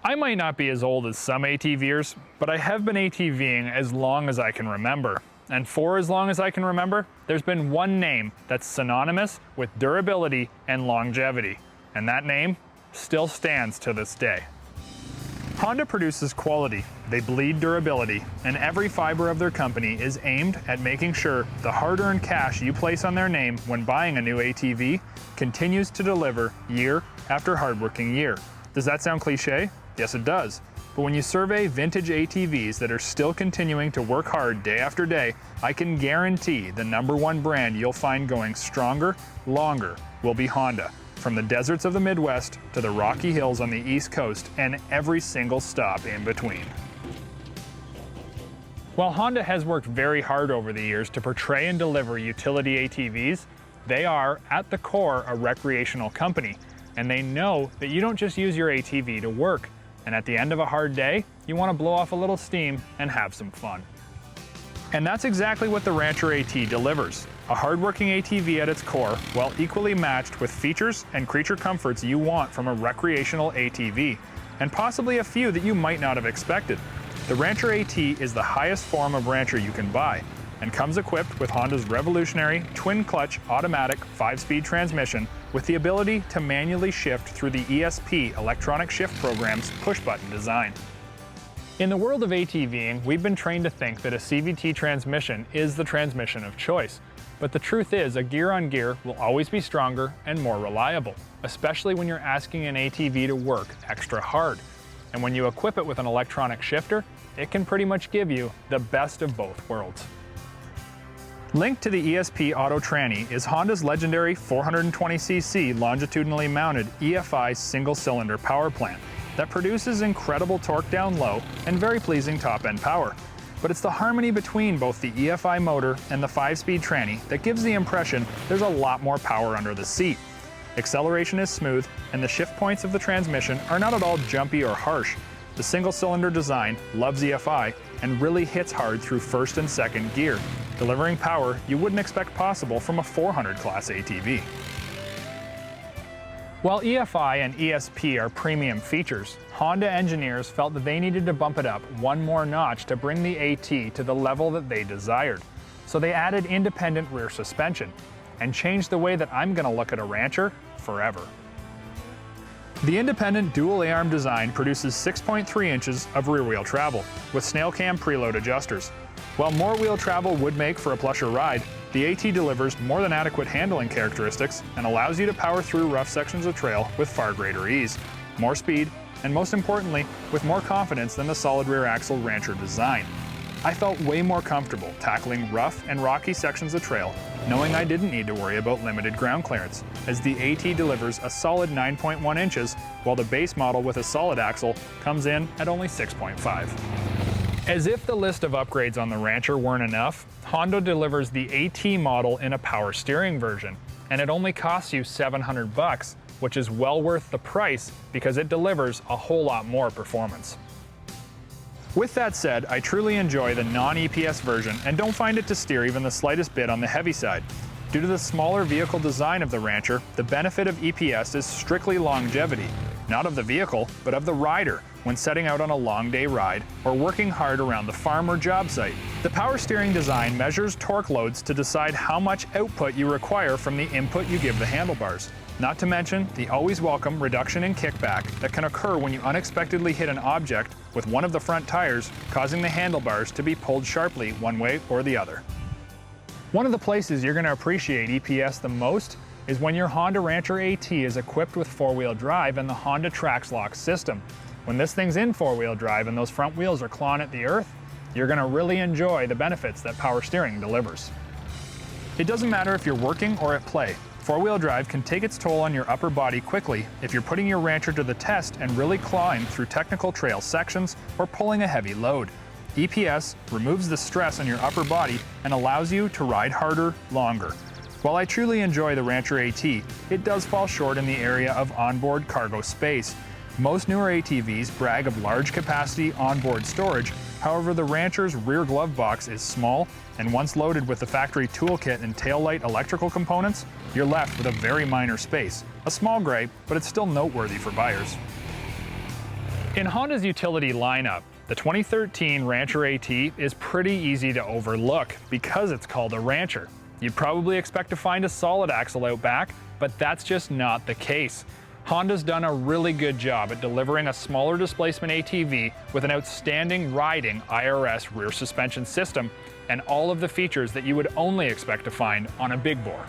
I might not be as old as some ATVers, but I have been ATVing as long as I can remember. And for as long as I can remember, there's been one name that's synonymous with durability and longevity. And that name still stands to this day. Honda produces quality, they bleed durability, and every fiber of their company is aimed at making sure the hard-earned cash you place on their name when buying a new ATV continues to deliver year after hardworking year. Does that sound cliche? Yes, it does. But when you survey vintage ATVs that are still continuing to work hard day after day, I can guarantee the #1 brand you'll find going stronger, longer will be Honda. From the deserts of the Midwest to the rocky hills on the East Coast and every single stop in between. While Honda has worked very hard over the years to portray and deliver utility ATVs, they are, at the core, a recreational company. And they know that you don't just use your ATV to work. And at the end of a hard day, you want to blow off a little steam and have some fun. And that's exactly what the Rancher AT delivers. A hardworking ATV at its core, while equally matched with features and creature comforts you want from a recreational ATV, and possibly a few that you might not have expected. The Rancher AT is the highest form of Rancher you can buy, and comes equipped with Honda's revolutionary twin-clutch automatic 5-speed transmission with the ability to manually shift through the ESP electronic shift program's push-button design. In the world of ATVing, we've been trained to think that a Cvt transmission is the transmission of choice. But the truth is, a gear-on-gear will always be stronger and more reliable, especially when you're asking an ATV to work extra hard. And when you equip it with an electronic shifter, it can pretty much give you the best of both worlds. Linked to the ESP Auto Tranny is Honda's legendary 420cc longitudinally mounted EFI single-cylinder power plant that produces incredible torque down low and very pleasing top-end power. But it's the harmony between both the EFI motor and the 5-speed tranny that gives the impression there's a lot more power under the seat. Acceleration is smooth, and the shift points of the transmission are not at all jumpy or harsh. The single-cylinder design loves EFI and really hits hard through first and second gear, delivering power you wouldn't expect possible from a 400 class ATV. While EFI and ESP are premium features, Honda engineers felt that they needed to bump it up one more notch to bring the AT to the level that they desired. So they added independent rear suspension and changed the way that I'm going to look at a Rancher forever. The independent dual A-arm design produces 6.3 inches of rear wheel travel with snail cam preload adjusters. While more wheel travel would make for a plusher ride, the AT delivers more than adequate handling characteristics and allows you to power through rough sections of trail with far greater ease, more speed, and most importantly, with more confidence than the solid rear axle Rancher design. I felt way more comfortable tackling rough and rocky sections of trail, knowing I didn't need to worry about limited ground clearance, as the AT delivers a solid 9.1 inches, while the base model with a solid axle comes in at only 6.5. As if the list of upgrades on the Rancher weren't enough, Honda delivers the AT model in a power steering version, and it only costs you $700, which is well worth the price because it delivers a whole lot more performance. With that said, I truly enjoy the non-EPS version and don't find it to steer even the slightest bit on the heavy side. Due to the smaller vehicle design of the Rancher, the benefit of EPS is strictly longevity, not of the vehicle, but of the rider when setting out on a long day ride or working hard around the farm or job site. The power steering design measures torque loads to decide how much output you require from the input you give the handlebars. Not to mention the always welcome reduction in kickback that can occur when you unexpectedly hit an object with one of the front tires, causing the handlebars to be pulled sharply one way or the other. One of the places you're going to appreciate EPS the most is when your Honda Rancher AT is equipped with 4-wheel drive and the Honda Trax lock system. When this thing's in 4-wheel drive and those front wheels are clawing at the earth, you're going to really enjoy the benefits that power steering delivers. It doesn't matter if you're working or at play. 4-wheel drive can take its toll on your upper body quickly if you're putting your Rancher to the test and really clawing through technical trail sections or pulling a heavy load. EPS removes the stress on your upper body and allows you to ride harder, longer. While I truly enjoy the Rancher AT, it does fall short in the area of onboard cargo space. Most newer ATVs brag of large capacity onboard storage, however the Rancher's rear glove box is small, and once loaded with the factory toolkit and taillight electrical components, you're left with a very minor space. A small gripe, but it's still noteworthy for buyers. In Honda's utility lineup, the 2013 Rancher AT is pretty easy to overlook because it's called a Rancher. You'd probably expect to find a solid axle out back, but that's just not the case. Honda's done a really good job at delivering a smaller displacement ATV with an outstanding riding IRS rear suspension system and all of the features that you would only expect to find on a big bore.